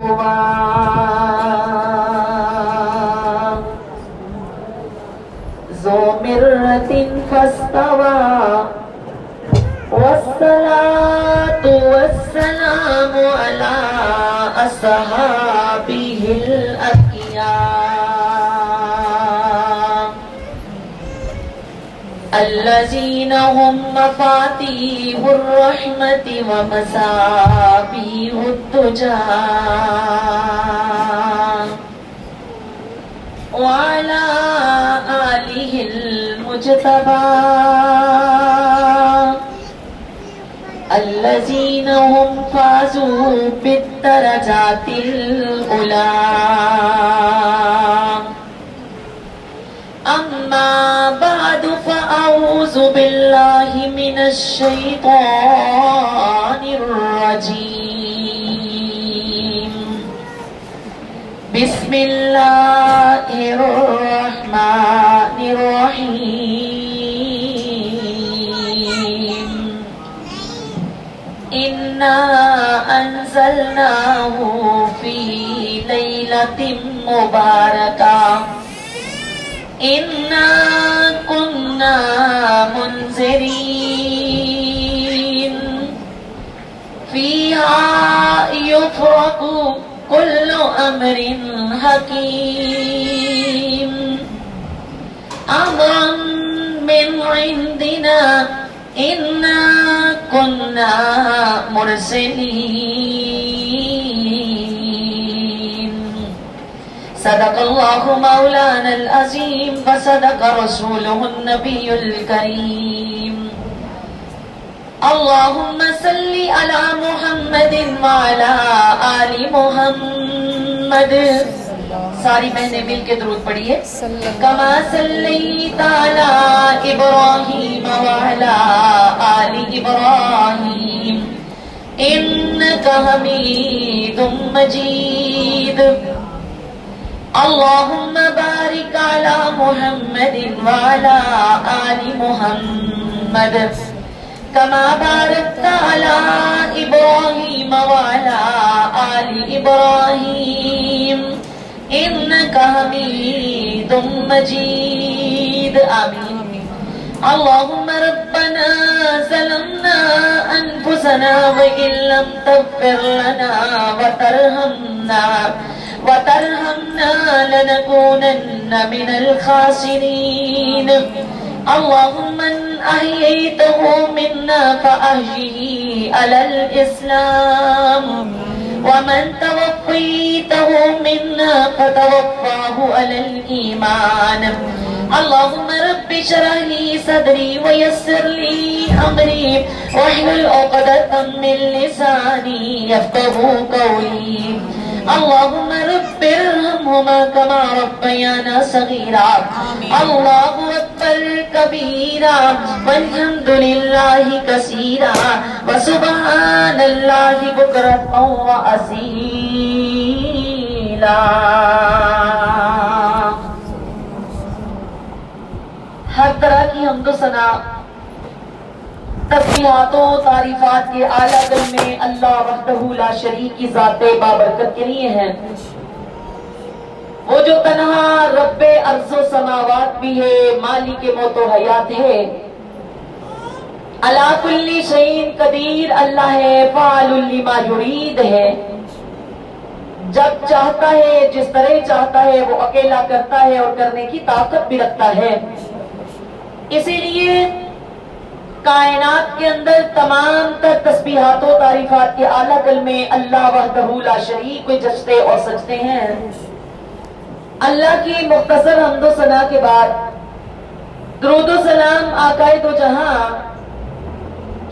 ذو مرة فاستوى والصلاة والسلام على أصحابه الأخيار الذين هم مفاتيح الرحمة ومصابيح الدجى وعلى آله المجتبى الذين هم فازوا بالدرجات الأولى. أما بعد فأعوذ بالله من الشيطان الرجيم. بسم الله الرحمن الرحيم. إنا أنزلناه في ليلة مباركة إنا كنا منذرين فيها يفرق كل أمر حكيم أمرا من عندنا إنا كنا مرسلين. صدق الله مولانا العظيم وصدق رسوله النبي الكريم. اللهم صل على محمد وعلى آل محمد. ساری بہنیں مل کے درود پڑھیے. کما صلیت علی ابراہیم وعلی آل ابراہیم انک حمید مجید. اللهم بارك على محمد وعلى آل محمد كما باركت على إبراهيم وعلى آل إبراهيم إنك حميد مجيد. آمين. اللهم ربنا ظلمنا أنفسنا وإن لم تغفر لنا وترحمنا لنكونن من الخاسرين. اللهم من أحييته منا فأحيه على الإسلام ومن توفيته منا فتوفاه على الإيمان. اللهم رب اشرح لي صدري ويسر لي أمري واحلل عقدة من لساني يفقهوا قولي. اللهم رب ارحمهما كما ربيانا صغيرا. الله أكبر كبيرا والحمد لله كثيرا وسبحان الله بكرة وأصيلا. ہر طرح کی حمد و ثنا تسبیحات و تعریفات کے اعلیٰ گل میں اللہ وحدہ لا شریک کی ذات بابرکت کے لیے ہیں. وہ جو تنہا رب ارض و سماوات بھی ہے، مالک موت و حیات ہے، علی کل شیء قدیر اللہ ہے، فعال لما یرید ہے. جب چاہتا ہے جس طرح چاہتا ہے وہ اکیلا کرتا ہے اور کرنے کی طاقت بھی رکھتا ہے. اسی لیے کائنات کے اندر تمام تر تسبیحات و تعریفات کے اعلیٰ گل میں اللہ وحدہ لا شریک کو جستے اور سجتے ہیں. اللہ کی مختصر حمد و ثنا کے بعد درود و سلام آقائے دو جہاں،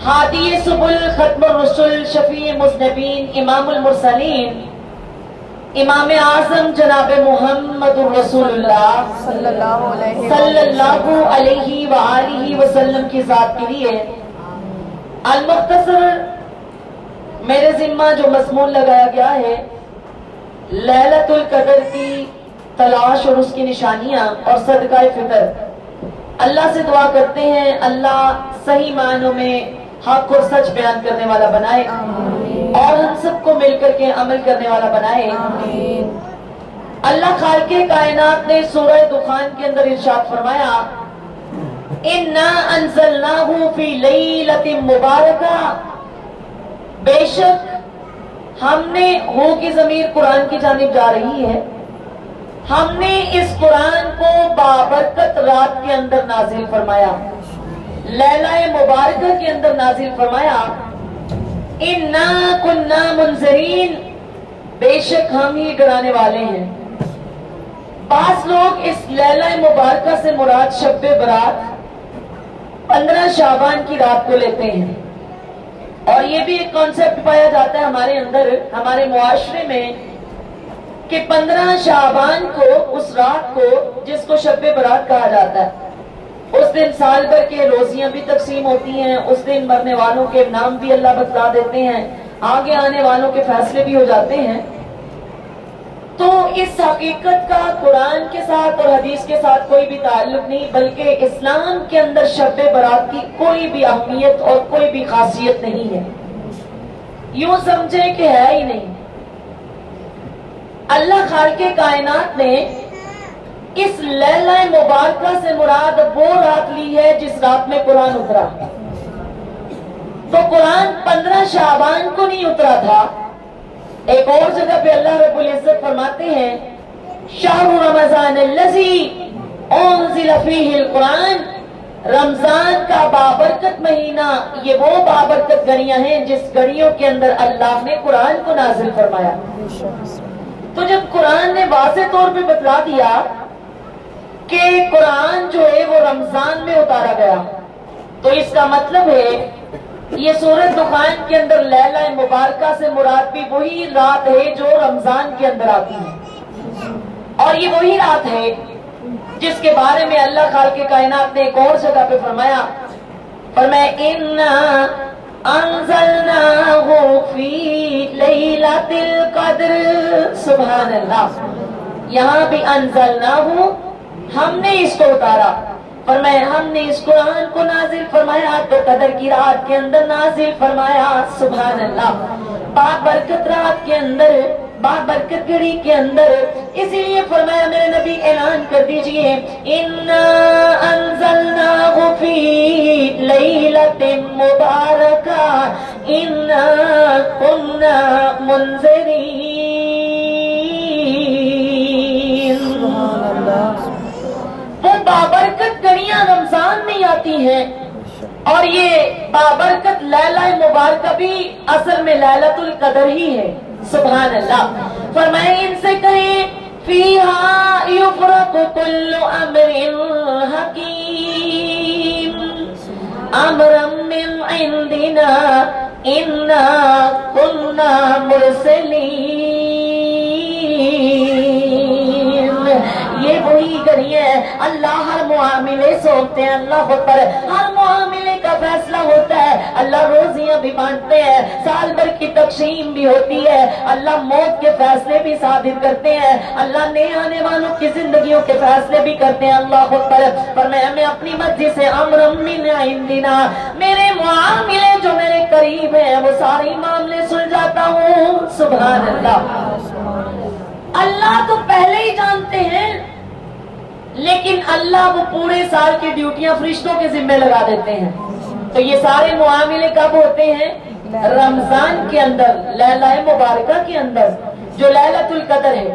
ہادی سبل، ختم الرسل، شفیع مذنبین، امام المرسلین، امام اعظم جناب محمد رسول اللہ صلی اللہ علیہ وآلہ وسلم کی ذات کے لیے المختصر میرے ذمہ جو مضمون لگایا گیا ہے لیلۃ القدر کی تلاش اور اس کی نشانیاں اور صدقہ فطر. اللہ سے دعا کرتے ہیں اللہ صحیح معنوں میں حق اور سچ بیان کرنے والا بنائے. اور ہم سب کو مل کر کے عمل کرنے والا بنائے. اللہ خالق کائنات نے سورہ دخان کے اندر ارشاد فرمایا اِنَّا أَنزَلْنَاهُ فِي لَيْلَةٍ مُبَارَكَةٍ، بے شک ہم نے، ہو کی ضمیر قرآن کی جانب جا رہی ہے، ہم نے اس قرآن کو بابرکت رات کے اندر نازل فرمایا، لیلہ مبارکہ کے اندر نازل فرمایا. اِنَّا كُنَّا مُنذِرِينَ، بے شک ہم ہی ڈرانے والے ہیں. بعض لوگ اس لیلہ مبارکہ سے مراد شب برات 15 شعبان کی رات کو لیتے ہیں، اور یہ بھی ایک کانسیپٹ پایا جاتا ہے ہمارے اندر، ہمارے معاشرے میں، کہ 15 شعبان کو، اس رات کو جس کو شب برات کہا جاتا ہے، اس دن سال بھر کے روزیاں بھی تقسیم ہوتی ہیں، اس دن مرنے والوں کے نام بھی اللہ بتلا دیتے ہیں، آگے آنے والوں کے فیصلے بھی ہو جاتے ہیں. تو اس حقیقت کا قرآن کے ساتھ اور حدیث کے ساتھ کوئی بھی تعلق نہیں، بلکہ اسلام کے اندر شب برات کی کوئی بھی اہمیت اور کوئی بھی خاصیت نہیں ہے. یوں سمجھے کہ ہے ہی نہیں. اللہ خالق کائنات نے اس لیلہ مبارکہ سے مراد وہ رات لی ہے جس رات میں قرآن اترا. تو قرآن 15 شعبان کو نہیں اترا تھا. ایک اور جگہ پہ اللہ رب العزت فرماتے ہیں شہر رمضان الذی انزل فیہ القرآن، رمضان کا بابرکت مہینہ، یہ وہ بابرکت گھڑیاں ہیں جس گھڑیوں کے اندر اللہ نے قرآن کو نازل فرمایا. تو جب قرآن نے واضح طور پہ بتلا دیا کہ قرآن جو ہے وہ رمضان میں اتارا گیا، تو اس کا مطلب ہے یہ سورۃ دخان کے اندر لیلہ مبارکہ سے مراد بھی وہی رات ہے جو رمضان کے اندر آتی ہے، اور یہ وہی رات ہے جس کے بارے میں اللہ خالق کائنات نے ایک اور جگہ پہ فرمایا اِنَّا أَنزَلْنَاهُ فِي لَيْلَةِ الْقَدْرِ. سبحان اللہ. یہاں بھی انزلناہ، ہم نے اس کو اتارا. فرمایا ہم نے اس قرآن کو نازل فرمایا تو قدر کی رات کے اندر نازل فرمایا. سبحان اللہ. بابرکت رات کے اندر، بابرکت گھڑی کے اندر، اسی لیے فرمایا میرے نبی اعلان کر دیجئے اِنَّا أَنزَلْنَاهُ فِي لَيْلَةٍ مُبَارَكَةٍ إِنَّا كُنَّا مُنذِرِينَ. وہ بابرکت گھڑیاں رمضان میں آتی ہیں، اور یہ بابرکت لیلہ مبارکہ بھی اصل میں لیلۃ القدر ہی ہے. سبحان اللہ. فرمائے ان سے کہیں فیہا یفرق کل امر حکیم امرا من عندنا انا کنا مرسلین. یہ وہی گھڑیاں ہیں. اللہ ہر معاملے سونپتے ہیں. اللہ اکبر. ہر معاملے کا فیصلہ ہوتا ہے. اللہ روزیاں بھی بانٹتے ہیں، سال بھر کی تقسیم بھی ہوتی ہے. اللہ موت کے فیصلے بھی صادر کرتے ہیں. اللہ نئے آنے والوں کی زندگیوں کے فیصلے بھی کرتے ہیں. اللہ اکبر. پر میں اپنی مرضی سے امر من عندنا، میرے معاملے جو میرے قریب ہیں وہ سارے معاملے سلجھاتا ہوں. سبحان اللہ. اللہ تو پہلے ہی جانتے ہیں، لیکن اللہ وہ پورے سال کی ڈیوٹیاں فرشتوں کے ذمہ لگا دیتے ہیں. تو یہ سارے معاملے کب ہوتے ہیں؟ رمضان کے اندر، لیلہ مبارکہ کے اندر جو لیلۃ القدر ہے.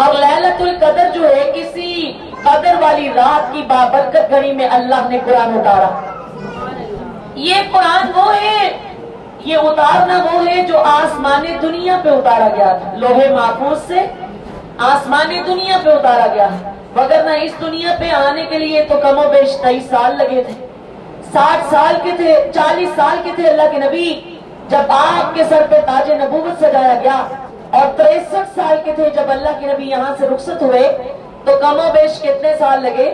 اور لیلۃ القدر جو ہے کسی قدر والی رات کی بابرکت گھڑی میں اللہ نے قرآن اتارا. یہ قرآن وہ ہے، یہ اتارنا وہ ہے جو آسمان دنیا پہ اتارا گیا تھا. لوح محفوظ سے آسمان دنیا پہ اتارا گیا، وگرنہ اس دنیا پہ آنے کے لیے تو کم و بیش 23 سال لگے تھے. 60 سال کے تھے، 40 سال کے تھے اللہ کے نبی جب آپ کے سر پہ تاج نبوت سجایا گیا، اور 63 سال کے تھے جب اللہ کے نبی یہاں سے رخصت ہوئے. تو کم و بیش کتنے سال لگے؟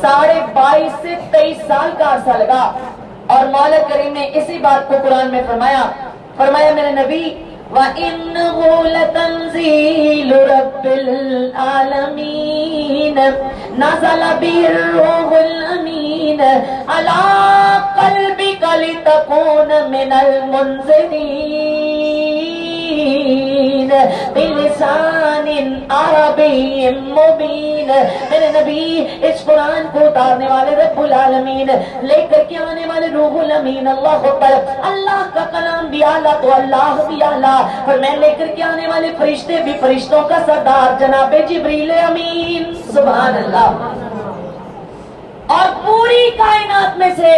22.5 سے 23 سال کا عرصہ لگا. اور مولا کریم نے اسی بات کو قرآن میں فرمایا میرے نبی وَإِنَّهُ لَتَنزِيلُ رَبِّ الْعَالَمِينَ نَزَلَ بِهِ الرُّوحُ الْأَمِينُ عَلَىٰ قَلْبِكَ لِتَكُونَ مِنَ الْمُنذِرِينَ. بلسان عربی مبین. میرے نبی اس قرآن کو اتارنے والے رب العالمین، لے کر کے آنے والے روح الامین، اللہ اکبر، اللہ کا کلام بھی اعلیٰ تو اللہ بھی اعلیٰ، اور میں لے کر کے آنے والے فرشتے بھی فرشتوں کا سردار جناب جبریل امین. سبحان اللہ. اور پوری کائنات میں سے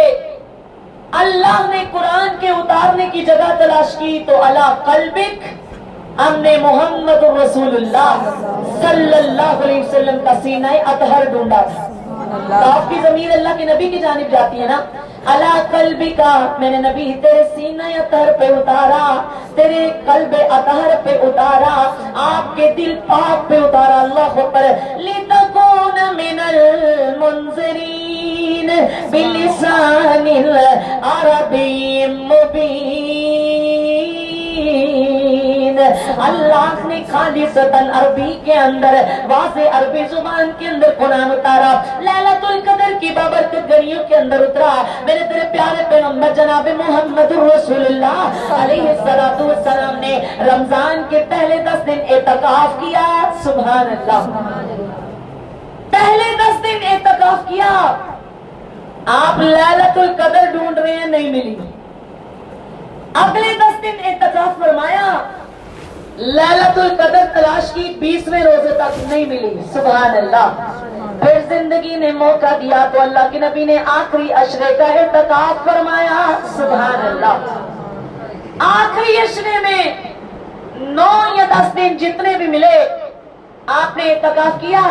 اللہ نے قرآن کے اتارنے کی جگہ تلاش کی تو علی قلبک ہم نے محمد رسول اللہ صلی اللہ علیہ وسلم کا سینہ اطہر ڈھونڈا تھا. آپ کی ضمیر اللہ کے نبی کی جانب جاتی ہے نا. علی قلبک، میں نے نبی تیرے سینہ اطہر پہ اتارا، تیرے قلب اطہر پہ اتارا، آپ کے دل پاک پہ اتارا. اللہ اکبر. لتکون من المنذرین بلسان عربی مبین. اللہ نے خالصتاً عربی کے اندر، واضح عربی زبان کے اندر قرآن اتارا. لیلۃ القدر کی بابرکت گھڑیوں کے اندر اترا. میرے تیرے پیارے پیغمبر جناب محمد رسول اللہ علیہ السلام نے رمضان کے پہلے 10 دن اعتکاف کیا. سبحان اللہ. پہلے 10 دن اعتکاف کیا. آپ لیلۃ القدر ڈھونڈ رہے ہیں، نہیں ملی. اگلے 10 دن اعتکاف فرمایا، لیلۃ القدر تلاش کی، 20ویں روزے تک نہیں ملی. سبحان اللہ. پھر زندگی نے موقع دیا تو اللہ کے نبی نے آخری عشرے کا اعتکاف فرمایا. سبحان اللہ. آخری عشرے میں 9 یا 10 دن جتنے بھی ملے آپ نے اعتکاف کیا.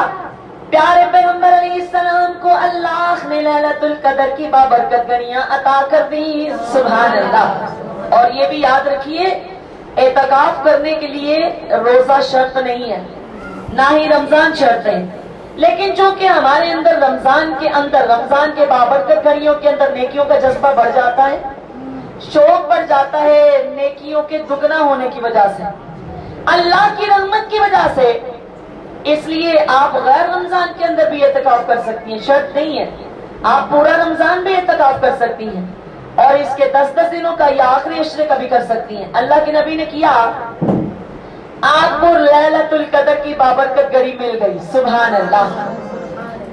پیارے پیغمبر علیہ السلام کو اللہ نے لیلۃ القدر کی بابرکت گھڑیاں عطا کر دی. سبحان اللہ. اور یہ بھی یاد رکھیے، اعتکاف کرنے کے لیے روزہ شرط نہیں ہے، نہ ہی رمضان شرط ہے. لیکن چونکہ ہمارے اندر رمضان کے بابرکت گھڑیوں کے اندر نیکیوں کا جذبہ بڑھ جاتا ہے، شوق بڑھ جاتا ہے نیکیوں کے دگنا ہونے کی وجہ سے، اللہ کی رحمت کی وجہ سے، اس لیے آپ غیر رمضان کے اندر بھی اعتکاف کر سکتی ہیں، شرط نہیں ہے. آپ پورا رمضان بھی اعتکاف کر سکتی ہیں اور اس کے 10 دنوں کا یا آخری عشرے کا بھی کر سکتی ہیں. اللہ کے نبی نے کیا، آپ کو لیلۃ القدر کی بابرکت گھڑی مل گئی. سبحان اللہ.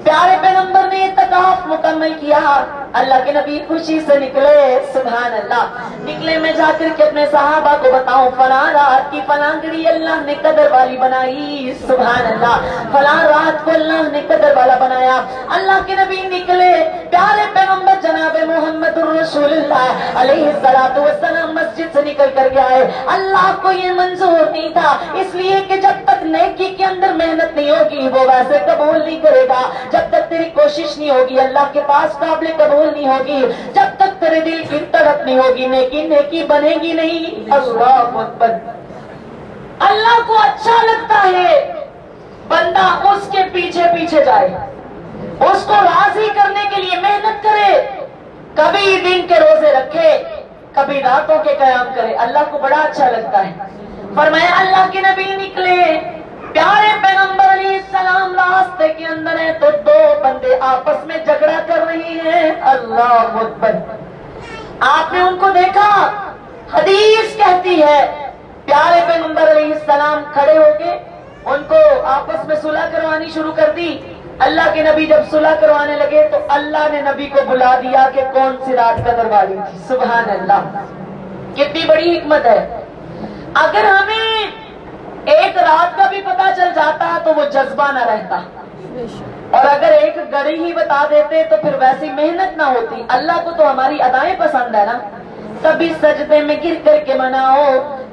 پیارے پیغمبر نے اعتکاف مکمل کیا. اللہ کے نبی خوشی سے نکلے. سبحان اللہ. نکلے میں جا کر کے اپنے صحابہ کو بتاؤں فلاں رات کی فلاں گھڑی اللہ نے قدر والی بنائی. سبحان اللہ. فلاں رات کو اللہ نے قدر والا بنایا. اللہ کے نبی نکلے. پیارے پیغمبر جناب محمد رسول اللہ علیہ السلام مسجد سے نکل کر کے آئے. اللہ کو یہ منظور نہیں تھا، اس لیے کہ جب تک نیکی کے اندر محنت نہیں ہوگی وہ ویسے قبول نہیں کرے گا. جب تک تیری کوشش نہیں ہوگی اللہ کے پاس قابل قبول نہیں ہوگی. جب تک تیرے دل کی تڑپ نہیں ہوگی نیکی بنے گی نہیں. اللہ اکبر. اللہ کو اچھا لگتا ہے بندہ اس کے پیچھے پیچھے جائے، اس کو راضی کرنے کے لیے محنت کرے، کبھی دن کے روزے رکھے، کبھی راتوں کے قیام کرے. اللہ کو بڑا اچھا لگتا ہے. فرمایا اللہ کے نبی نکلے. پیارے پیغمبر علیہ السلام راستے کے اندر ہیں تو 2 بندے آپس میں جھگڑا کر رہے ہیں. اللہ اکبر. آپ نے ان کو دیکھا. حدیث کہتی ہے پیارے پیغمبر علیہ السلام کھڑے ہو کے ان کو آپس میں صلح کروانی شروع کر دی. اللہ کے نبی جب صلح کروانے لگے تو اللہ نے نبی کو بلا دیا کہ کون سی رات قدر والی تھی. سبحان اللہ. کتنی بڑی حکمت ہے. اگر ہمیں ایک رات کا بھی پتا چل جاتا تو وہ جذبہ نہ رہتا، اور اگر ایک گھڑی ہی بتا دیتے تو پھر ویسی محنت نہ ہوتی. اللہ کو تو ہماری ادائیں پسند ہے نا. کبھی سجدے میں گر کر کے مناؤ،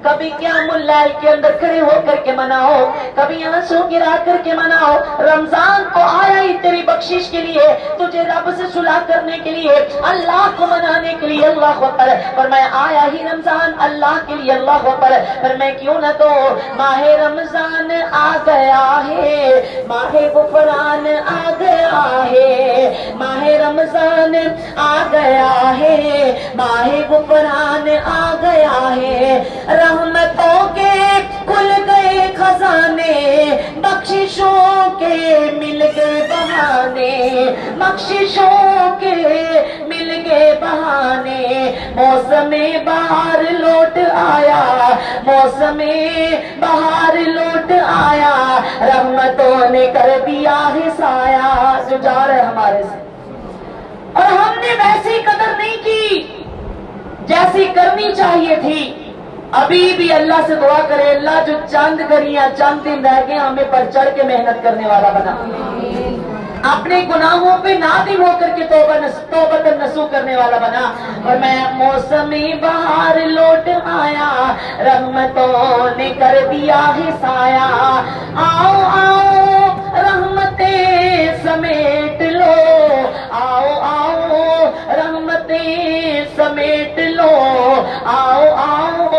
کبھی قیام اللیل کے اندر کھڑے ہو کر کے مناؤ، کبھی آنسو گرا کر کے مناؤ. رمضان تو آیا ہی تیری بخشش کے لیے، تجھے رب سے صلح کرنے کے لیے، اللہ کو منانے کے لیے. اللہ اکبر. پر میں آیا ہی رمضان اللہ کے لیے. اللہ اکبر. پر میں کیوں نہ تو ماہ رمضان آ گیا ہے، ماہ غفران آ گیا ہے، ماہ رمضان آ گیا ہے، ماہ غفران آ گیا ہے. رحمتوں کے کھل گئے خزانے، بخششوں کے مل گئے بہانے، بخششوں کے مل گئے کے بہانے موسم بہار لوٹ آیا، موسم بہار لوٹ آیا، رحمتوں نے کر دیا ہے سایہ جو جا رہے ہمارے سے، اور ہم نے ویسی قدر نہیں کی جیسی کرنی چاہیے تھی۔ ابھی بھی اللہ سے دعا کرے، اللہ جو چند گھڑیاں چند دن رہ گئے ہمیں بڑھ چڑھ کے محنت کرنے والا بنا، اپنے گناہوں پہ نادم ہو کر کے توبہ نصوح کرنے والا بنا۔ اور میں موسمی بہار لوٹ آیا، رحمتوں نے کر دیا ہے سایہ، آؤ آؤ رحمتیں سمیٹ لو، آؤ آؤ رحمتیں سمیٹ لو، آؤ آؤ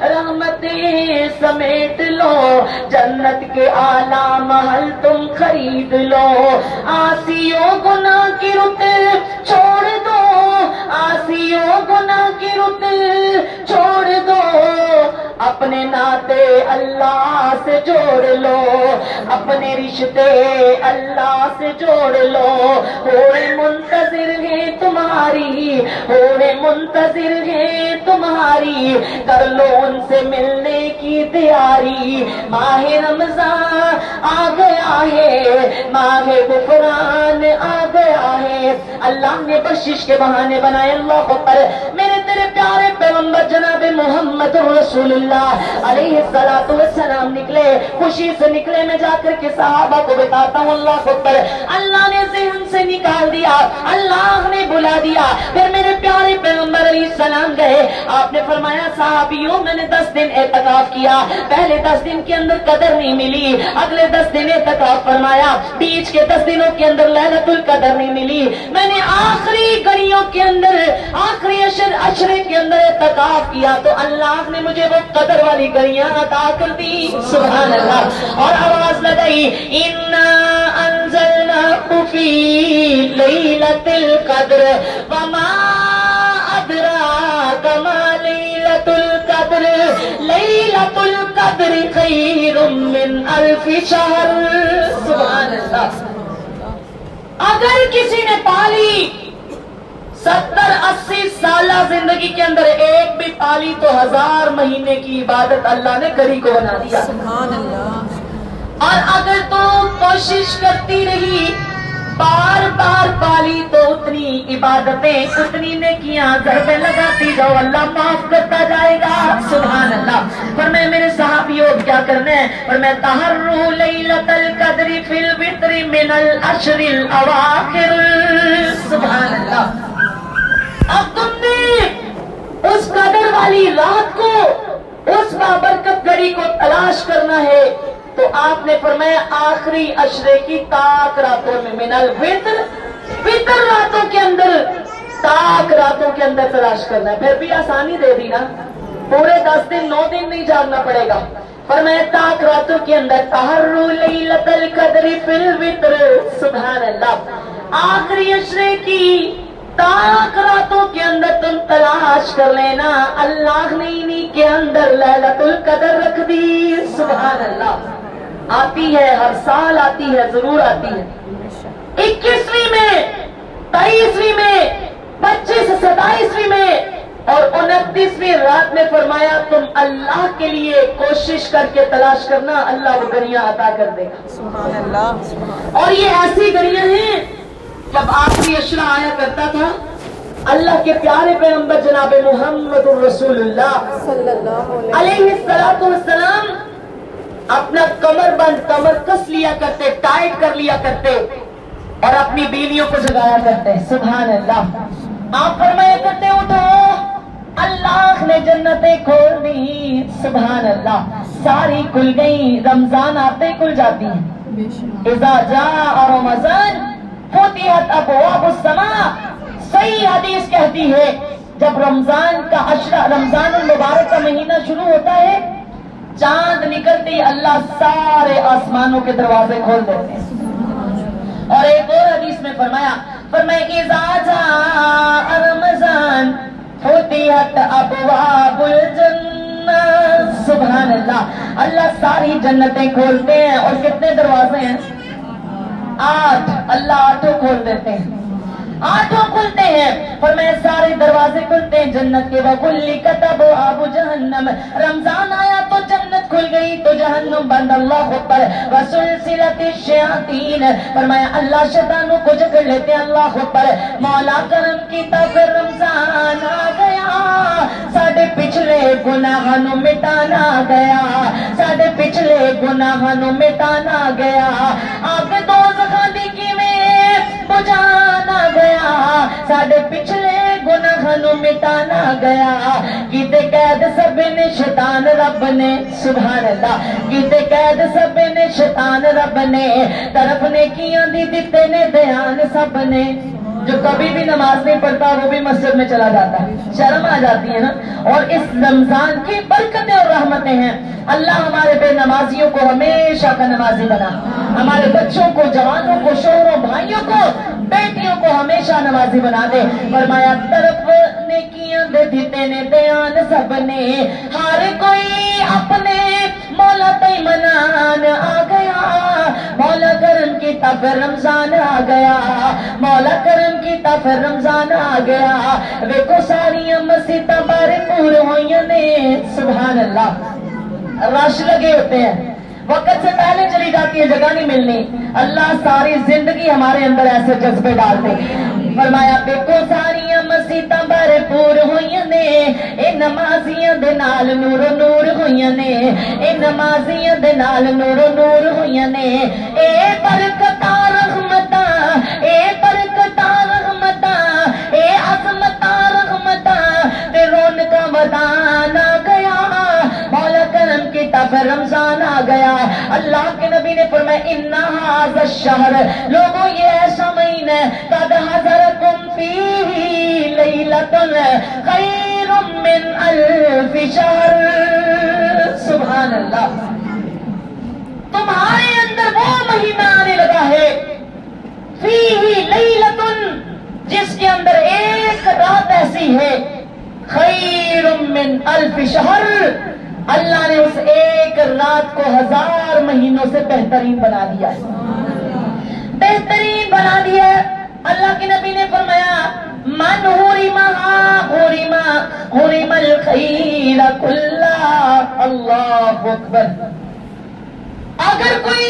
رحمتیں سمیٹ لو، جنت کے اعلیٰ محل تم خرید لو، آسیوں گناہ کی رت چھوڑ دو، آسیوں گناہ کی رت چھوڑ دو، اپنے ناطے اللہ سے جوڑ لو، اپنے رشتے اللہ سے جوڑ لو، ہوئے منتظر ہیں تمہاری، ہوئے منتظر ہیں تمہاری، کر لو ان سے ملنے کی تیاری، ماہ رمضان آ گیا ہے، ماہ غفران آ گیا ہے، اللہ نے بخشش کے بہانے بنائے۔ اللہ اکبر، میرے تیرے پیارے پیغمبر جناب محمد رسول اللہ علیہ الصلوۃ والسلام نکلے، خوشی سے نکلے، میں جا کر کے صحابہ کو بتاتا ہوں، اللہ اکبر، اللہ نے ذہن سے نکال دیا، اللہ نے بلا دیا، پھر میرے پیارے پیغمبر علیہ السلام گئے، آپ نے فرمایا صحابیوں میں نے 10 دن اعتکاف کیا، پہلے 10 دن کے اندر قدر نہیں ملی، اگلے 10 دن اعتکاف فرمایا، بیچ کے 10 دنوں کے اندر لیلۃ القدر نہیں ملی، میں نے آخری گھڑیوں کے اندر، آخری عشرے کے اندر اعتکاف کیا تو اللہ نے مجھے وہ قدر والی گھڑیاں عطا کر دی، سبحان اللہ، اور آواز لگائی اِنَّا أَنزَلْنَاهُ فِي لَيْلَةِ الْقَدْرِ وَمَا أَدْرَاكَ مَا لَيْلَةُ الْقَدْرِ لَيْلَةُ الْقَدْرِ خَيْرٌ مِّنْ أَلْفِ شَهْرٍ، سبحان اللہ۔ اگر کسی نے پالی 70-80 سالہ زندگی کے اندر ایک بھی پالی تو 1000 مہینے کی عبادت اللہ نے گھڑی کو بنا دیا، سبحان اللہ۔ اور اگر تو کوشش کرتی رہی بار بار پالی تو اتنی عبادتیں، اتنی نیکیاں ضربیں لگاتی جاؤ، اللہ معاف کرتا جائے گا، سبحان اللہ۔ پر میں میرے صحابیوں کیا کرنا ہے، پر میں تحروا لیلۃ القدر فی الوتر من العشر الاواخر، سبحان اللہ۔ اب تم نے اس قدر والی رات کو، اس بابرکت گھڑی کو تلاش کرنا ہے تو آپ نے فرمایا آخری عشرے کی تاک راتوں میں، من الوتر، وتر راتوں کے اندر، تاک راتوں کے اندر تلاش کرنا ہے، پھر بھی آسانی دے دی نا، پورے 10 دن 9 دن نہیں جاگنا پڑے گا، فرمایا تاک راتوں کے اندر، تحروا لیلۃ القدر فی الوتر، سبحان اللہ، آخری عشرے کی تاک راتوں کے اندر تم تلاش کر لینا، اللہ نے انہی کے اندر لیلۃ القدر رکھ دی، سبحان اللہ۔ آتی ہے، ہر سال آتی ہے، ضرور آتی ہے، 21ویں میں، 23ویں میں، 25 27ویں میں اور 29ویں رات میں فرمایا تم اللہ کے لیے کوشش کر کے تلاش کرنا، اللہ وہ گھڑیاں عطا کر دے گا، سبحان اللہ۔ اور یہ ایسی گھڑیاں ہیں جب آخری عشرہ آیا کرتا تھا، اللہ کے پیارے پیغمبر جناب محمد رسول اللہ صلی اللہ علیہ السلام اپنا کمر بند، کمر کس لیا کرتے، ٹائٹ کر لیا کرتے اور اپنی بیویوں کو جگایا کرتے، سبحان اللہ۔ آپ فرمایا کرتے اٹھو، اللہ نے جنتیں کھول دی، سبحان اللہ، ساری کھل گئی، رمضان آتے کھل جاتی ہیں، اذا جاء رمضان فتحت ابواب السماء، صحیح حدیث کہتی ہے جب رمضان کا عشرہ، رمضان المبارک کا مہینہ شروع ہوتا ہے، چاند نکلتے ہی اللہ سارے آسمانوں کے دروازے کھول دیتے ہیں، اور ایک اور حدیث میں فرمایا اذا جاء رمضان فتحت ابواب الجنہ، سبحان اللہ، اللہ ساری جنتیں کھولتے ہیں، اور کتنے دروازے ہیں؟ 8، اللہ 8 کھول دیتے ہیں، آٹھوں کھلتے ہیں، فرمایا سارے دروازے کھلتے ہیں جنت کے، وَغُلِّقَتْ أَبْوَابُ جَهَنَّمَ، رمضان آیا تو جنت کھل گئی تو جہنم بند، اللہ اکبر، وَسُلْسِلَتِ الشَّيَاطِينَ، فرمایا اللہ شیطانوں کو جکڑ لیتے ہیں، اللہ اکبر، مولا کرم کیتا پھر رمضان آ گیا، ساڈے پچھلے گناہاں نو مٹانا گیا، ساڈے پچھلے گناہاں نو مٹانا گیا، آپ دوزخاں دی کیویں بجھانا گیا، ساڈے پچھلے گناہاں نو مٹانا گیا، کیتے قید سب نے شیطان رب نے، سبحان اللہ، کیتے قید سب نے شیطان رب نے، طرف نے کیاں دی دیتے نے دھیان سب نے، جو کبھی بھی نماز نہیں پڑھتا وہ بھی مسجد میں چلا جاتا ہے، شرم آ جاتی ہے نا، اور اس رمضان کی برکتیں اور رحمتیں ہیں، اللہ ہمارے بے نمازیوں کو ہمیشہ کا نمازی بنا، ہمارے بچوں کو، جوانوں کو، شوہروں، بھائیوں کو، بیٹیوں کو ہمیشہ نمازی بنا دے، فرمایا طرف نے کیاں دے دیتے نے بیان سب نے، ہر کوئی اپنے مولا تے منان آ گیا، مولا کرم کی تب رمضان آ گیا، مولا کرم کی تب رمضان آ گیا، ویکو ساریاں مسجداں بارے پور ہوئیاں نے، سبحان اللہ، رش لگے ہوتے ہیں، وقت سے پہلے چلی جاتی ہے، جگہ نہیں ملنی، اللہ ساری زندگی ہمارے اندر ایسے جذبے ڈالتے، فرمایا دیکھو ساریاں مسجداں بھر پور ہوئیاں نے، اے نمازیاں دے نال نور و نور ہوئیاں نے، اے نمازیاں دے نال نور و نور ہوئیاں نے، اے برکتاں رحمتاں، اے برکتاں رحمتاں، اے عظمتاں رحمتاں، تے رونقاں ودان آ گیا، مولا کرم کی تب رمضان آ گیا، اللہ کے نبی نے فرمایا ان ھذا الشہر، لوگوں یہ ایسا مہینہ ہے، قد حضرکم فیہ لیلۃ خیر من الف شہر، سبحان اللہ، تمہارے اندر وہ مہینہ آنے لگا ہے، فیہ لیلۃ، جس کے اندر ایک رات ایسی ہے، خیر من الف شہر، اللہ نے اس ایک رات کو 1000 مہینوں سے بہترین بنا دیا ہے، بہترین بنا دیا ہے، اللہ کے نبی نے فرمایا من حرم الخیر کلہ، اللہ اکبر، اگر کوئی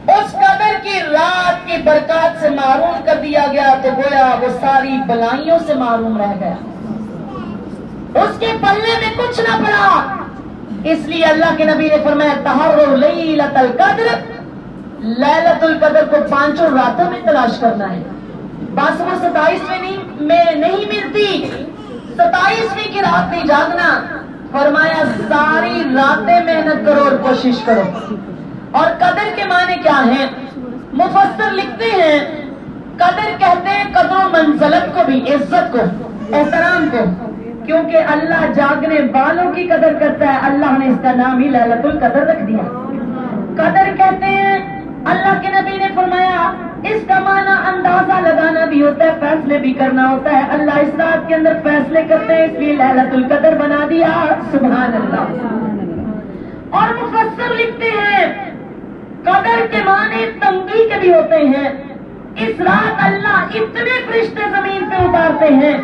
اس قدر کی رات کی برکات سے محروم کر دیا گیا تو گویا وہ ساری بلائیوں سے محروم رہ گیا، اس کے پلے میں کچھ نہ پڑا، اس لیے اللہ کے نبی نے فرمایا تحروا لیلۃ القدر، لیلۃ القدر کو 5 راتوں میں تلاش کرنا ہے، بس وہ 27ویں میں نہیں ملتی، 27ویں کی رات نہیں جاگنا، فرمایا ساری راتیں محنت کرو اور کوشش کرو، اور قدر کے معنی کیا ہیں؟ مفسر لکھتے ہیں قدر کہتے ہیں قدر و منزلت کو بھی، عزت کو، احترام کو، کیونکہ اللہ جاگنے والوں کی قدر کرتا ہے، اللہ نے اس کا نام ہی لیلۃ القدر رکھ دیا، قدر کہتے ہیں، اللہ کے نبی نے فرمایا اس کا معنی اندازہ لگانا بھی ہوتا ہے، فیصلے بھی کرنا ہوتا ہے، اللہ اس رات کے اندر فیصلے کرتے ہیں، اس لیے لیلۃ القدر بنا دیا، سبحان اللہ، اور مفسر لکھتے ہیں قدر کے معنی تنگی کے بھی ہوتے ہیں، اس رات اللہ اتنے فرشتے زمین پہ اتارتے ہیں،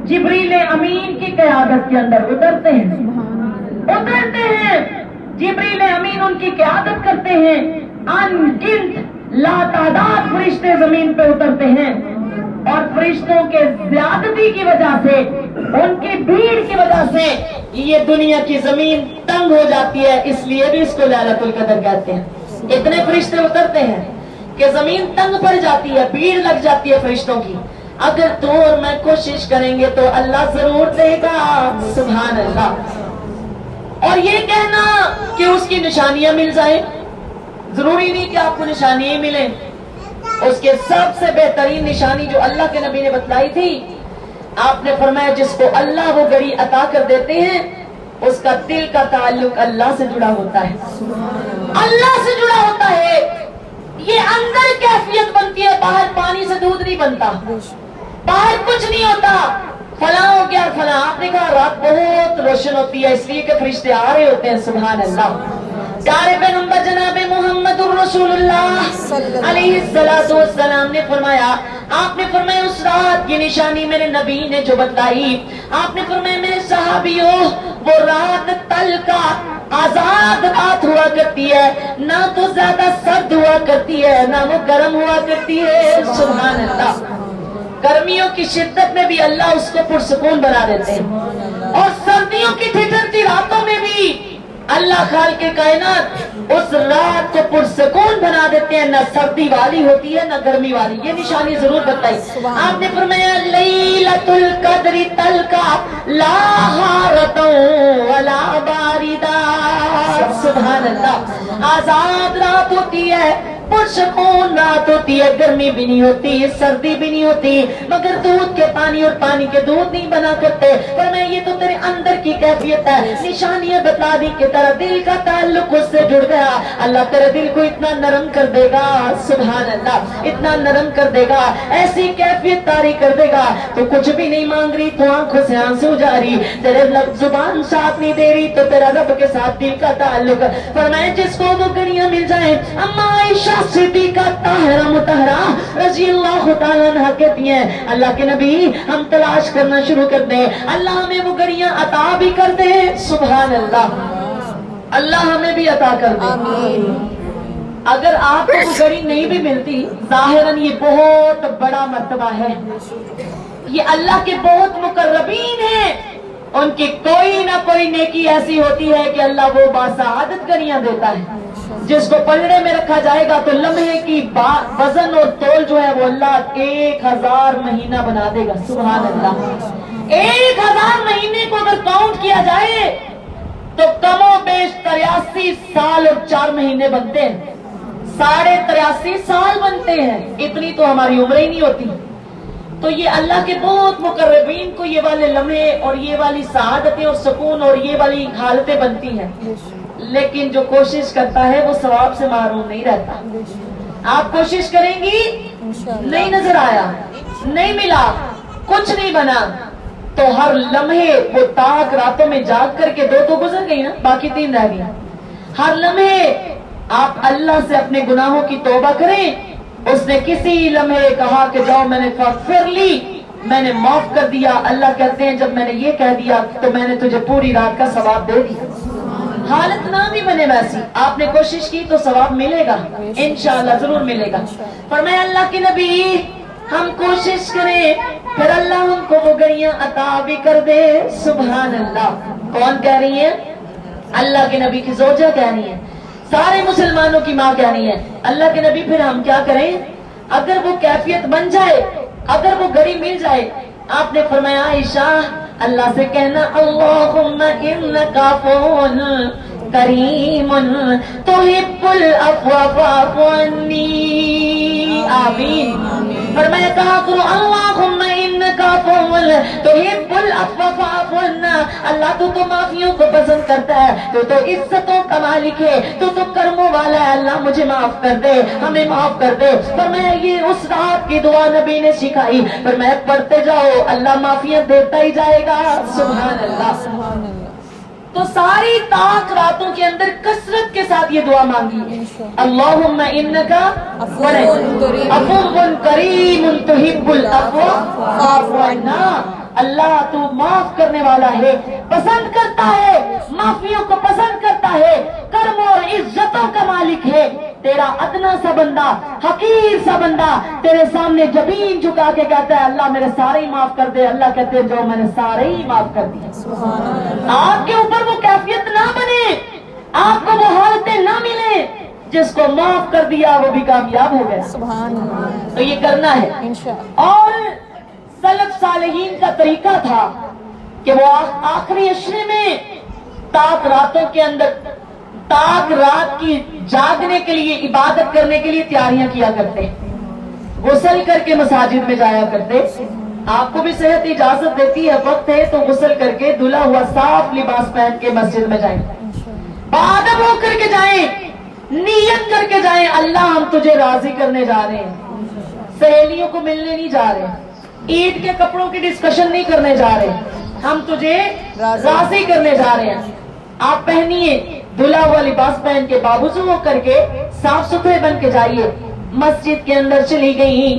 جبریل امین کی قیادت کے اندر اترتے ہیں، جبریل امین ان کی قیادت کرتے ہیں، ان گنت لاتعداد فرشتے زمین پہ اترتے ہیں، اور فرشتوں کے زیادتی کی وجہ سے، ان کی بھیڑ کی وجہ سے یہ دنیا کی زمین تنگ ہو جاتی ہے، اس لیے بھی اس کو لیلۃ القدر کہتے ہیں، اتنے فرشتے اترتے ہیں کہ زمین تنگ پڑ جاتی ہے، بھیڑ لگ جاتی ہے فرشتوں کی، اگر تو اور میں کوشش کریں گے تو اللہ ضرور دے گا، سبحان اللہ، اور یہ کہنا کہ اس کی نشانیاں مل جائیں، ضروری نہیں کہ آپ کو نشانیاں ملیں، اس کے سب سے بہترین نشانی جو اللہ کے نبی نے بتلائی تھی، آپ نے فرمایا جس کو اللہ وہ گھڑی عطا کر دیتے ہیں اس کا دل کا تعلق اللہ سے جڑا ہوتا ہے، اللہ سے جڑا ہوتا ہے، یہ اندر کیفیت بنتی ہے، باہر پانی سے دودھ نہیں بنتا، باہر کچھ نہیں ہوتا، فلاں ہو گیا فلاں، آپ نے کہا رات بہت روشن ہوتی ہے اس لیے کہ فرشتے آ رہے ہوتے ہیں، سبحان اللہ، پیارے پیغمبر جناب محمد الرسول اللہ علیہ الصلوۃ والسلام نے فرمایا آپ نے فرمایا اس رات کی نشانی میرے نبی نے جو بتلائی، آپ نے فرمایا میرے صحابیوں وہ رات تل کا آزاد رات ہوا کرتی ہے، نہ تو زیادہ سرد ہوا کرتی ہے نہ وہ گرم ہوا کرتی ہے. سبحان اللہ. گرمیوں کی شدت میں بھی اللہ اس کو پرسکون بنا دیتے ہیں، اور سردیوں کی ٹھٹھرتی راتوں میں بھی اللہ خالق کے کائنات اس رات کو پرسکون بنا دیتے ہیں، نہ سردی والی ہوتی ہے نہ گرمی والی. یہ نشانی ضرور بتائی. آپ نے فرمایا لیلۃ القدر تلقا لا حارۃ ولا باردہ. سبحان اللہ. آزاد رات ہوتی ہے، پرسکون رات ہوتی ہے، گرمی بھی نہیں ہوتی سردی بھی نہیں ہوتی، مگر دودھ کے پانی اور پانی کے دودھ نہیں بنا کرتے. فرمایا یہ تو تیرے اندر کی کیفیت ہے. نشانیاں بتا دی کہ تیرا دل کا تعلق اس سے جڑ گیا، اللہ تیرے دل کو اتنا نرم کر دے گا. سبحان اللہ. اتنا نرم کر دے گا، ایسی کیفیت طاری کر دے گا تو کچھ بھی نہیں مانگ رہی تو آنکھوں سے آنسو جاری، تیرے زبان ساتھ نہیں دے رہی تو تیرا رب کے ساتھ دل کا تعلق. فرمایا جس کو وہ گھڑیاں مل جائیں. اما عائشہ صدیقہ طاہرہ مطہرہ رضی اللہ تعالیٰ عنہ کہتی ہیں اللہ کے نبی ہم تلاش کرنا شروع کر دیں، اللہ ہمیں وہ گھڑیاں عطا بھی کر دے. سبحان اللہ. اللہ ہمیں بھی عطا کر دے. اگر آپ کو وہ گھڑی نہیں بھی ملتی، ظاہراً یہ بہت بڑا مرتبہ ہے. یہ اللہ کے بہت مقربین ہیں، ان کی کوئی نہ کوئی نیکی ایسی ہوتی ہے کہ اللہ وہ باسعادت گھڑیاں دیتا ہے. جس کو پلڑے میں رکھا جائے گا تو لمحے کی وزن اور تول جو ہے وہ اللہ 1000 مہینہ بنا دے گا. سبحان اللہ. 1000 مہینے کو اگر کاؤنٹ کیا جائے تو کم و بیش 83 سال اور 4 مہینے بنتے ہیں. 83.5 سال بنتے ہیں. اتنی تو ہماری عمر ہی نہیں ہوتی. تو یہ اللہ کے بہت مقربین کو یہ والے لمحے اور یہ والی سعادتیں اور سکون اور یہ والی حالتیں بنتی ہیں. لیکن جو کوشش کرتا ہے وہ ثواب سے محروم نہیں رہتا. آپ کوشش کریں گی، نہیں نظر آیا، نہیں ملا، کچھ نہیں بنا، تو ہر لمحے وہ تاک راتوں میں جاگ کر کے 2 تو گزر گئی نا، باقی 3 رہ گئی. ہر لمحے آپ اللہ سے اپنے گناہوں کی توبہ کریں. اس نے کسی لمحے کہا کہ جاؤ میں نے فغفر لی، میں نے معاف کر دیا. اللہ کہتے ہیں جب میں نے یہ کہہ دیا تو میں نے تجھے پوری رات کا ثواب دے دیا. حالت نہ بھی بنے ویسی، آپ نے کوشش کی تو ثواب ملے گا انشاءاللہ، ضرور ملے گا. فرمایا اللہ کے نبی ہم کوشش کریں پھر اللہ ہم کو وہ گھڑیاں عطا بھی کر دے. سبحان اللہ. کون کہہ رہی ہے؟ اللہ کے نبی کی زوجہ کہہ رہی ہے، سارے مسلمانوں کی ماں کہہ رہی ہے. اللہ کے نبی پھر ہم کیا کریں اگر وہ کیفیت بن جائے، اگر وہ گھڑی مل جائے؟ آپ نے فرمایا عائشہ اللہ سے کہنا اللہم انکا عفو کریم تحب العفو فاعف عنی. آمین. فرمایا کہا کرو اللہم انکا عفو تحب العفو فاعف عنا. اللہ تو معافیوں کو پسند کرتا ہے، تو عزتوں کا مالک ہے، تو کرموں والا ہے. اللہ مجھے معاف کر دے، ہمیں معاف کر دے. فرمایا یہ اس رات کی دعا نبی نے سکھائی. فرمایا پڑھتے جاؤ اللہ معافیاں دیتا ہی جائے گا. سبحان اللہ. تو ساری طاق راتوں کے اندر کثرت کے ساتھ یہ دعا مانگی اللہم انکا عفو کریم تحب العفو فاعف عنا. اللہ تو معاف کرنے والا ہے، پسند کرتا ہے، معافیوں کو پسند کرتا ہے، کرم اور عزتوں کا مالک ہے. تیرا ادنا سا بندہ، حقیر سا بندہ تیرے سامنے جبین جھکا کے کہتا ہے اللہ میرے سارے ہی معاف کر دے. اللہ کہتے ہیں جو میں نے سارے ہی معاف کر دیے. آپ کے اوپر وہ کیفیت نہ بنے، آپ کو وہ حالتیں نہ ملے. جس کو معاف کر دیا وہ بھی کامیاب ہو گیا. تو یہ کرنا ہے. اور سلف صالحین کا طریقہ تھا کہ وہ آخری عشرے میں تاک راتوں کے اندر تاک رات کی جاگنے کے لیے، عبادت کرنے کے لیے تیاریاں کیا کرتے، غسل کر کے مساجد میں جایا کرتے. آپ کو بھی صحت اجازت دیتی ہے، وقت ہے تو غسل کر کے دھلا ہوا صاف لباس پہن کے مسجد میں جائیں، بادب ہو کر کے جائیں، نیت کر کے جائیں اللہ ہم تجھے راضی کرنے جا رہے ہیں. سہیلیوں کو ملنے نہیں جا رہے، عید کے کپڑوں کی ڈسکشن نہیں کرنے جا رہے، ہم تجھے راضی کرنے جا رہے ہیں. آپ پہنیے دھلا ہوا لباس پہن کے، بابوزو ہو کر کے صاف ستھرے بن کے جائیے. مسجد کے اندر چلی گئی،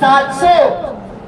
700।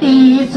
30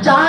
4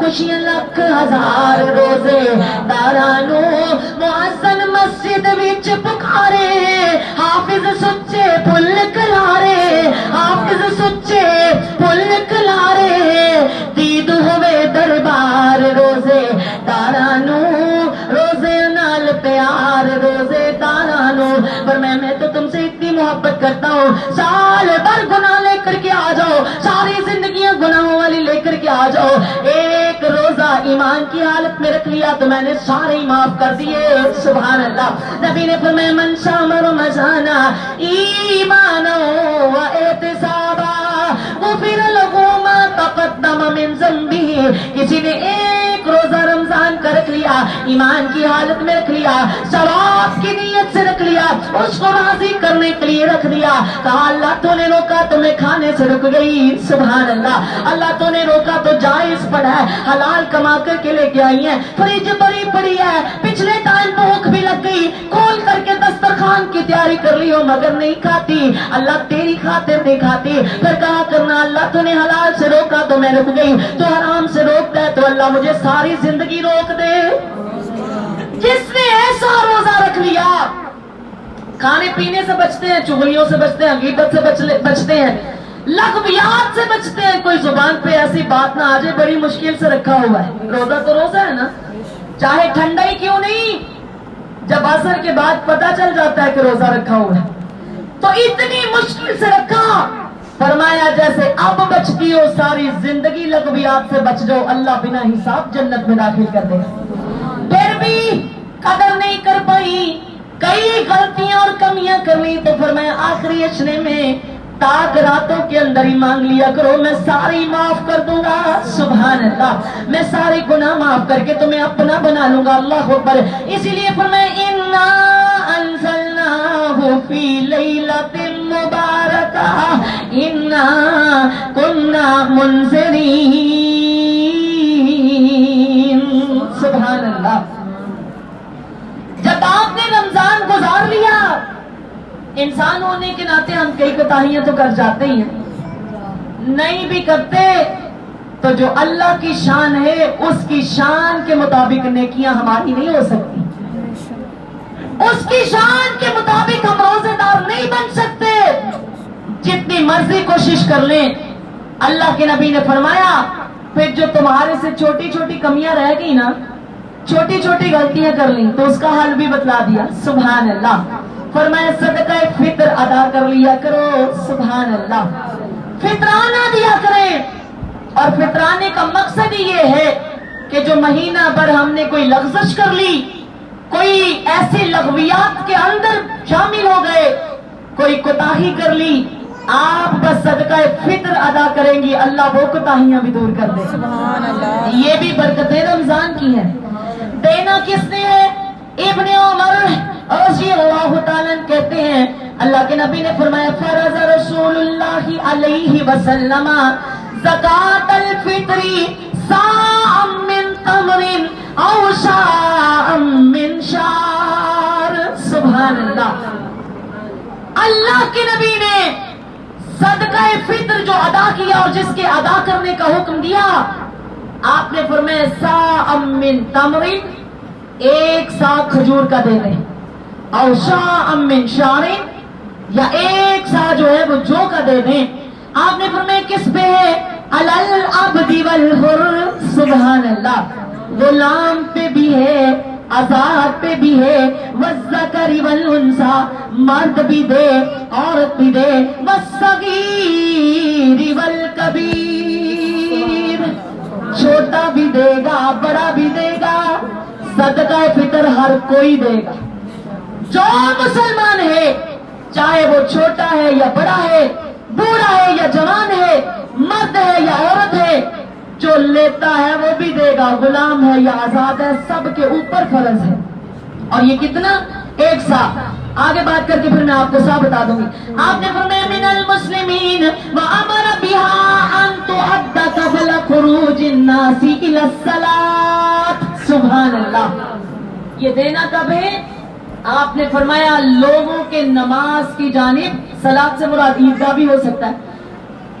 خوشیاں لکھ ہزار روزے دارانو مؤذن مسجد وچ پکارے حافظ سچے پل کلارے حافظ سچے پل کلارے دید ہوئے دربار روزے دارانو روزے نال پیار روزے دارانو پر میں تو تم سے اتنی محبت کرتا ہوں سال بھر گناہ لے کر کے آ جاؤ ساری زندگیاں گناہوں والی لے کر کے آ جاؤ ایک روزہ ایمان کی حالت میں رکھ لیا تو میں نے سارے ہی معاف کر دیے سبحان اللہ نبی نے فرمایا من صام رمضان ایمانا و احتسابا غفر له ما تقدم من ذنبه کسی نے ایک روزہ رمضان کا رکھ لیا ایمان کی حالت میں رکھ لیا ثواب کی نیت سے رکھ لیا اس کو راضی کرنے کے لیے رکھ دیا کہا اللہ تو نے روکا تو میں کھانے سے رک گئی سبحان اللہ اللہ تو نے روکا تو جائز پڑا ہے حلال کما کر کے لے کے آئی ہیں فریج بڑی پڑی ہے پچھلے ٹائم بھوک بھی لگ گئی کھول کر کے دسترخوان کی تیاری کر لی ہو مگر نہیں کھاتی اللہ تیری خاطر نہیں کھاتی پھر کہا کرنا اللہ تو نے حلال سے روکا تو میں رک گئی تو حرام سے روکتا ہے تو اللہ مجھے ساری زندگی روک دے جس نے ایسا روزہ رکھ لیا کھانے پینے سے بچتے ہیں چغلیوں سے بچتے ہیں غیبت سے بچتے ہیں لغویات سے بچتے ہیں کوئی زبان پہ ایسی بات نہ آ جائے بڑی مشکل سے رکھا ہوا ہے روزہ تو روزہ ہے نا چاہے ٹھنڈا ہی کیوں نہیں جب عصر کے بعد پتہ چل جاتا ہے کہ روزہ رکھا ہوا ہے تو اتنی مشکل سے رکھا فرمایا جیسے اب بچتی ہو ساری زندگی لغویات سے بچ جاؤ اللہ بنا حساب جنت میں داخل کر دے پھر بھی قدر نہیں کر پائی کئی غلطیاں اور کمیاں کر لی تو فرمایا آخری اشرے میں تاک راتوں کے اندر ہی مانگ لیا کرو میں ساری معاف کر دوں گا سبحان اللہ میں سارے گناہ معاف کر کے تمہیں اپنا بنا لوں گا اللہ اکبر اسی لیے فرمایا انا انزلناہ فی لیلۃ مبارکہ انا کنا منذرین سبحان اللہ جب آپ نے رمضان گزار لیا انسان ہونے کے ناطے ہم کئی کوتاہیاں تو کر جاتے ہی ہیں نہیں بھی کرتے تو جو اللہ کی شان ہے اس کی شان کے مطابق نیکیاں ہماری نہیں ہو سکتی اس کی شان کے مطابق ہم روزے دار نہیں بن سکتے جتنی مرضی کوشش کر لیں اللہ کے نبی نے فرمایا پھر جو تمہارے سے چھوٹی چھوٹی کمیاں رہ گئی نا چھوٹی چھوٹی غلطیاں کر لی تو اس کا حل بھی بتلا دیا سبحان اللہ فرمایا صدقہ فطر ادا کر لیا کرو سبحان اللہ فطرانہ دیا کریں اور فطرانے کا مقصد ہی یہ ہے کہ جو مہینہ بھر ہم نے کوئی لغزش کر لی کوئی ایسی لغویات کے اندر شامل ہو گئے کوئی کوتاہی کر لی آپ بس صدقہ فطر ادا کریں گی اللہ وہ کوتاہیاں بھی دور کر دے سبحان اللہ یہ بھی برکتیں رمضان کی ہیں دینا کس نے ہے ابن عمر رضی اللہ تعالیٰ کہتے ہیں اللہ کے نبی نے فرمایا فرض رسول اللہ علیہ وسلم زکات الفطر صاع من تمر او شاء من شعر سبحان اللہ اللہ کے نبی نے صدقہ فطر جو ادا کیا اور جس کے ادا کرنے کا حکم دیا آپ نے فرمایا صاع من تمر ایک سا کھجور کا دے دیں او شاء من شعر یا ایک سا جو ہے وہ جو کا دے دیں آپ نے فرمایا کس پہ ہے علی العبد والحر سبحان اللہ غلام پہ بھی ہے آزاد پہ بھی ہے والذکر والانثی مرد بھی دے عورت بھی دے والصغیر والکبیر چھوٹا بھی دے گا بڑا بھی دے گا صدقہ فطر ہر کوئی دے گا جو مسلمان ہے چاہے وہ چھوٹا ہے یا بڑا ہے بوڑھا ہے یا جوان ہے مرد ہے یا عورت ہے جو لیتا ہے وہ بھی دے گا غلام ہے یا آزاد ہے سب کے اوپر فرض ہے اور یہ کتنا ایک سا آگے بات کر کے پھر میں آپ کو سا بتا دوں گی آپ نے فرمایا من المسلمین وامر بها ان تؤدى قبل خروج الناس الى الصلاة سبحان اللہ یہ دینا کب ہے آپ نے فرمایا لوگوں کے نماز کی جانب صلاۃ سے مراد عیدگاہ بھی ہو سکتا ہے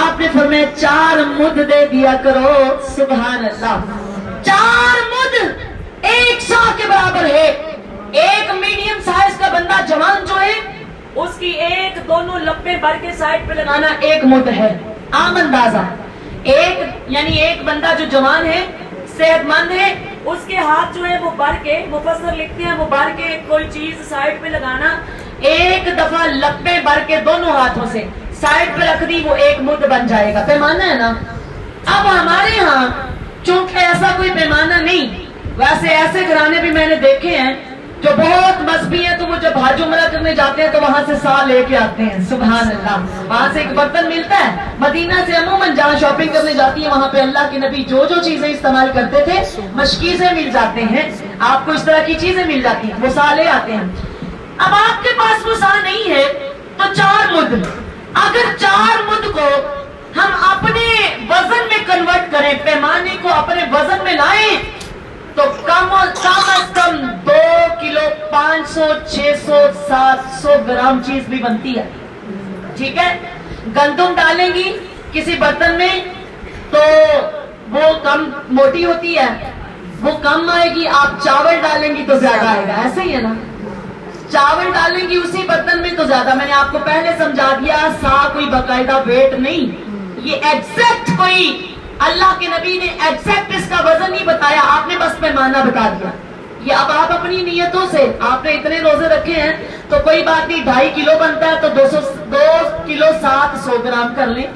آپ نے فرمایا 4 مد دے دیا کرو. سبحان اللہ. 4 مد 1 سا کے برابر ہے. ایک میڈیم سائز کا بندہ جوان جو ہے اس کی ایک دونوں لپے بھر کے سائڈ پہ لگانا 1 مد ہے. عام اندازہ یعنی ایک بندہ جو جوان ہے صحت مند ہے اس کے ہاتھ جو ہے وہ بھر کے, مفسر لکھتے ہیں وہ بھر کے کوئی چیز سائڈ پہ لگانا, ایک دفعہ لپے بھر کے دونوں ہاتھوں سے سائڈ پہ رکھ دی وہ 1 مد بن جائے گا. پیمانہ ہے نا. اب ہمارے ہاں چونکہ ایسا کوئی پیمانہ نہیں, ویسے ایسے گھرانے بھی میں نے دیکھے ہیں جو بہت مذہبی ہیں تو وہ جب حج عمرہ کرنے جاتے ہیں تو وہاں سے سا لے کے آتے ہیں. سبحان اللہ. وہاں سے ایک برتن ملتا ہے. مدینہ سے عموماً جہاں شاپنگ کرنے جاتی ہے وہاں پہ اللہ کے نبی جو چیزیں استعمال کرتے تھے مشکیزیں مل جاتے ہیں, آپ کو اس طرح کی چیزیں مل جاتی ہیں, وہ سا لے آتے ہیں. اب آپ کے پاس وہ سا نہیں ہے تو 4 مد, اگر 4 مد کو ہم اپنے وزن میں کنورٹ کریں, پیمانے کو اپنے وزن میں لائیں تو کم از کم 2 کلو 500 600 700 گرام چیز بھی بنتی ہے. ٹھیک ہے. گندم ڈالیں گی کسی برتن میں تو وہ کم موٹی ہوتی ہے, وہ کم آئے گی. آپ چاول ڈالیں گی تو زیادہ آئے گا. ایسے ہی ہے نا. چاول ڈالیں گی اسی برتن میں تو زیادہ. میں نے آپ کو پہلے سمجھا دیا سا کوئی باقاعدہ ویٹ نہیں, یہ ایگزیکٹ کوئی اللہ کے نبی نے ایگزیکٹ اس کا وزن نہیں بتایا, آپ نے بس پیمانہ بتا دیا. یہ اب آپ اپنی نیتوں سے, آپ نے اتنے روزے رکھے ہیں تو کوئی بات نہیں, 2.5 کلو بنتا ہے تو 2 کلو 700 گرام کر لیں,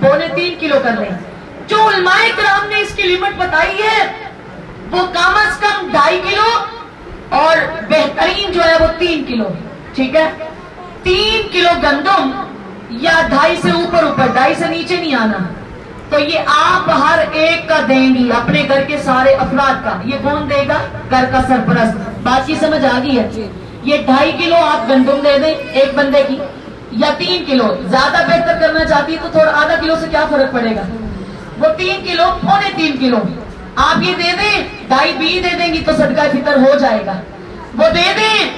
2.25 کلو کر لیں. جو علماء کرام نے اس کی لمٹ بتائی ہے وہ کم از کم 2.5 کلو اور بہترین جو ہے وہ 3 کلو. ٹھیک ہے. 3 کلو گندم یا 2.5 سے اوپر 2.5 سے نیچے نہیں آنا. تو یہ آپ ہر ایک کا دیں گی, اپنے گھر کے سارے افراد کا. یہ کون دے گا؟ گھر کا سرپرست. بات کی سمجھ آ گئی ہے. یہ 2.5 کلو آپ گندم دے دیں ایک بندے کی, یا 3 کلو. زیادہ بہتر کرنا چاہتی ہے تو تھوڑا آدھا کلو سے کیا فرق پڑے گا, وہ 3 کلو 3.25 کلو آپ یہ دے دیں. 2.5 بھی دے دیں گی تو صدقہ فطر ہو جائے گا. وہ دے دیں.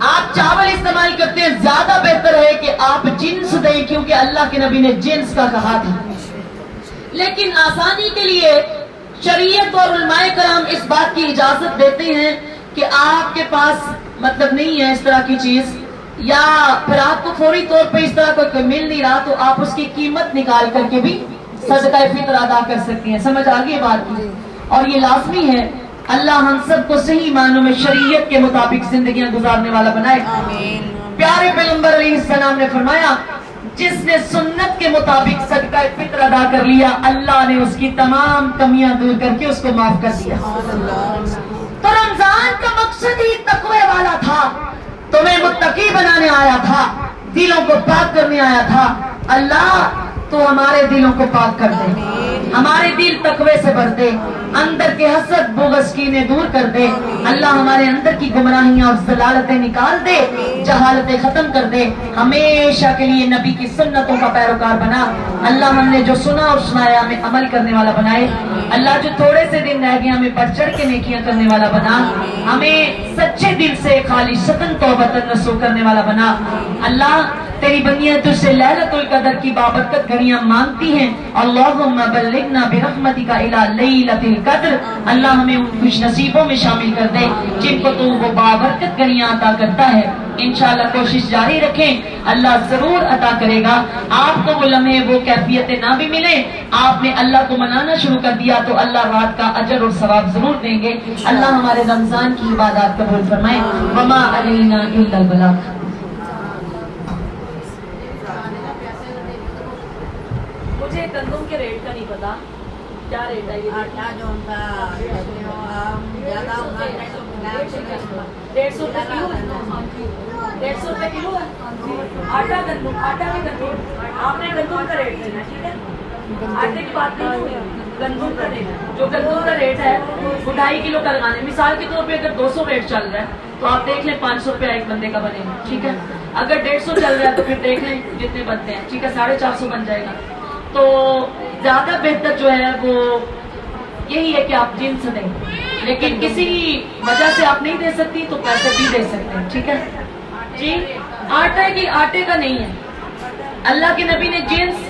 آپ چاول استعمال کرتے ہیں, زیادہ بہتر ہے کہ آپ جنس دیں کیونکہ اللہ کے نبی نے جنس کا کہا تھا. لیکن آسانی کے لیے شریعت اور علماء کرام اس بات کی اجازت دیتے ہیں کہ آپ کے پاس مطلب نہیں ہے اس طرح کی چیز, یا پھر آپ کو فوری طور پہ اس طرح کوئی مل نہیں رہا تو آپ اس کی قیمت نکال کر کے بھی صدقہ فطر ادا کر سکتی ہیں. سمجھ آ گئی بات کی. اور یہ لازمی ہے اللہ ہم سب کو صحیح معنوں میں شریعت کے مطابق زندگیاں گزارنے والا بنائے. پیارے پیغمبر علیہ السلام نے فرمایا جس نے سنت کے مطابق صدقہ فطر ادا کر لیا اللہ نے اس کی تمام کمیاں دور کر کے اس کو معاف کر دیا. تو رمضان کا مقصد ہی تقوی والا تھا, تمہیں متقی بنانے آیا تھا, دلوں کو پاک کرنے آیا تھا. اللہ تو ہمارے دلوں کو پاک کر دے, ہمارے دل تقوی سے بھر دے, اندر کے حسد بغض کینے دور کر دے. اللہ ہمارے اندر کی گمراہیاں اور ضلالتیں نکال دے, جہالتیں ختم کر دے, ہمیشہ کے لیے نبی کی سنتوں کا پیروکار بنا. اللہ ہم نے جو سنا اور سنایا ہمیں عمل کرنے والا بنائے. اللہ جو تھوڑے سے دن رہ گئے ہمیں بڑھ چڑھ کے نیکیاں کرنے والا بنا. ہمیں سچے دل سے خالصتاً توبۃ نصوح کرنے والا بنا. اللہ تیری بندیاں تجھ سے لیلۃ القدر کی بابرکت گھڑیاں مانگتی ہیں. اللہم بلغنا برحمتک الی لیلۃ القدر. اللہ ہمیں ان خوش نصیبوں میں شامل کر دے جن کو تو وہ بابرکت گھڑیاں عطا کرتا ہے. انشاءاللہ کوشش جاری رکھیں, اللہ ضرور عطا کرے گا. آپ کو وہ لمحے وہ کیفیتیں نہ بھی ملے, آپ نے اللہ کو منانا شروع کر دیا تو اللہ رات کا اجر اور ثواب ضرور دیں گے. اللہ ہمارے رمضان کی عبادات قبول فرمائے. وما علینا الا البلاغ. مجھے گندم کے ریٹ کا نہیں پتا کیا ریٹ ہے. یہ آٹا جو ہوتا ہے 150 روپے کلو, 150 روپے کلو ہے آٹا. گندم آٹا کے گندم آپ نے گندم کا ریٹ دینا. ٹھیک ہے, آٹے کی بات نہیں ہوئی, گندم کا ریٹ. جو گندم کا ریٹ ہے وہ 2.5 کلو کا لگانے. مثال کے طور پہ اگر 200 ریٹ چل رہا ہے تو آپ دیکھ لیں 500 روپے ایک بندے کا بنے گا. ٹھیک ہے, اگر 150 چل رہا ہے تو پھر دیکھ لیں جتنے بنتے ہیں. ٹھیک ہے, 450 بن جائے گا. تو زیادہ بہتر جو ہے وہ یہی ہے کہ آپ جنس دیں, لیکن کسی وجہ سے آپ نہیں دے سکتی تو پیسے بھی دے سکتے ہیں. ٹھیک ہے جی. آٹے کا نہیں ہے. اللہ کے نبی نے جنس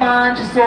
500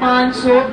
500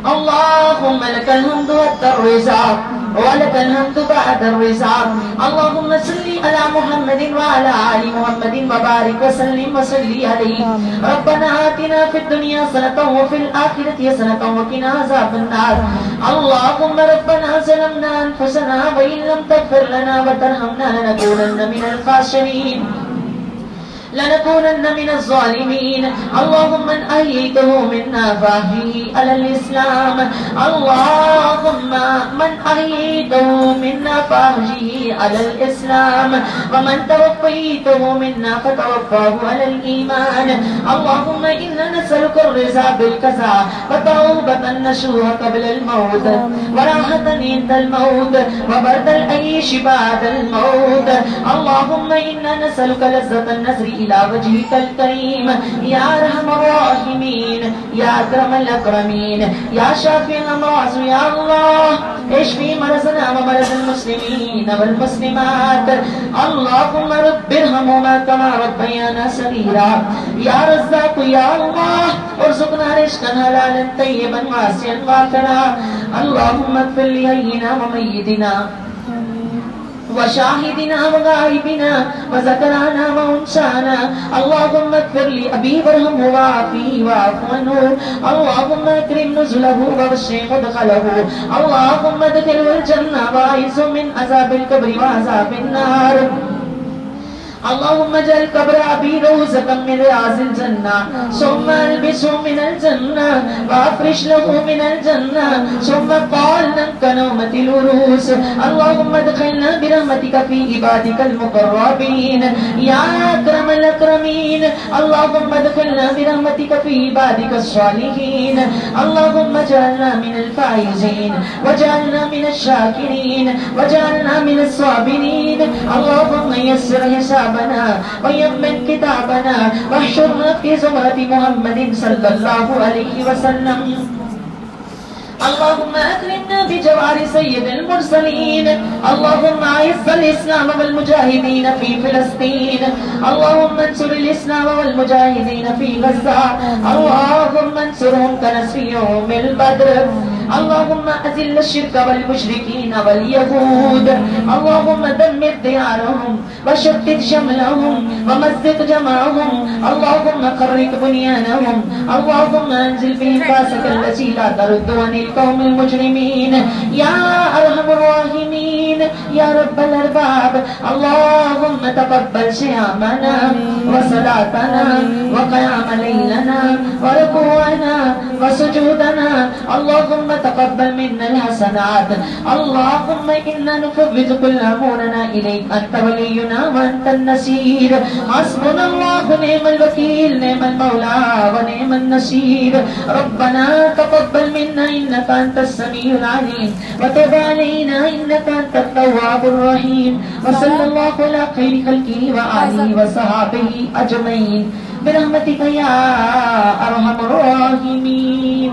اللهم لك الحمد حتى الرزاق ولك الحمد بعد الرزاق. اللهم صل على محمد وعلى آل محمد وبارك وسلم وصلي عليه. ربنا آتنا في الدنيا حسنة وفي الآخرة حسنة وقنا عذاب النار. اللهم ربنا ظلمنا أنفسنا وإن لم تغفر لنا وترحمنا لنكونن من الخاسرين لنكونن من الظالمين. اللهم من أحييته منا فأحيه على الإسلام. اللهم من أحييته منا فأحيه على الإسلام ومن توفيته منا فتوفاه على الإيمان. اللهم إنا نسألك الرضا بالقضاء وتوبة النصوح قبل الموت وراحة عند الموت وبرد العيش بعد الموت. اللهم إنا نسألك لذة النصر إلى وجهك الكريم يا أرحم الراحمين يا أكرم الأكرمين يا شافي الأمراض. يا الله اشفي مرضنا ومرض المسلمين والمسلمات. اللهم رب ارحمهما كما ربيانا صغيرا. يا رزاق يا الله ارزقنا رزقا حلالا طيبا واسعا وافرا. اللهم اغفر لحينا وميتنا وشاهدنا وغائبنا وذكرانا وانسانا. اللهم اغفر لأبي وارحمه وعافيه واعف عنه. اللهم اكرم نزله ووسع مدخله. اللهم ادخله الجنة واعذه من عذاب القبر وعذاب النار. اللهم اجعل قبر أبي روضة من رياض الجنة ثم البسه من الجنة وافرش له من الجنة ثم قالنا كنومة العروس. اللهم ادخلنا برحمتك في عبادك المقربين يا أكرم الأكرمين. اللهم ادخلنا برحمتك في عبادك الصالحين. اللهم اجعلنا من الفائزين واجعلنا من الشاكرين واجعلنا من الصابرين. اللهم يسر حسابنا ويمن كتابنا واحشرنا في زمرة محمد صلى الله عليه وسلم. اللهم أكرمنا بجوار سيد المرسلين. اللهم أعز الإسلام والمجاهدين في فلسطين. اللهم انصر الإسلام والمجاهدين في غزة. اللهم انصرهم كنصر يوم البدر. اللهم أذل الشرك والمشركين واليهود اللهم دمر ديارهم وشتت شملهم ومزق جمعهم اللهم خرق بنيانهم اللهم انزل بهم باسك التي لا ترد عن القوم المجرمين يا أرحم الراحمين يا رب الأرباب اللهم تقبل صيامنا وصلاتنا وقيام ليلنا وركوعنا وسجودنا اللهم تقبل منا الحسنات اللهم إنا نفوض كل أمورنا إليك أنت ولينا وأنت النصير حسبنا الله ونعم الوكيل نعم المولى ونعم النصير ربنا تقبل منا إنك أنت السميع العليم وتب علينا إنك أنت التواب الرحيم وصلى الله على خير خلقه وآله وصحابه أجمعين برحمتك يا أرحم الراحمين.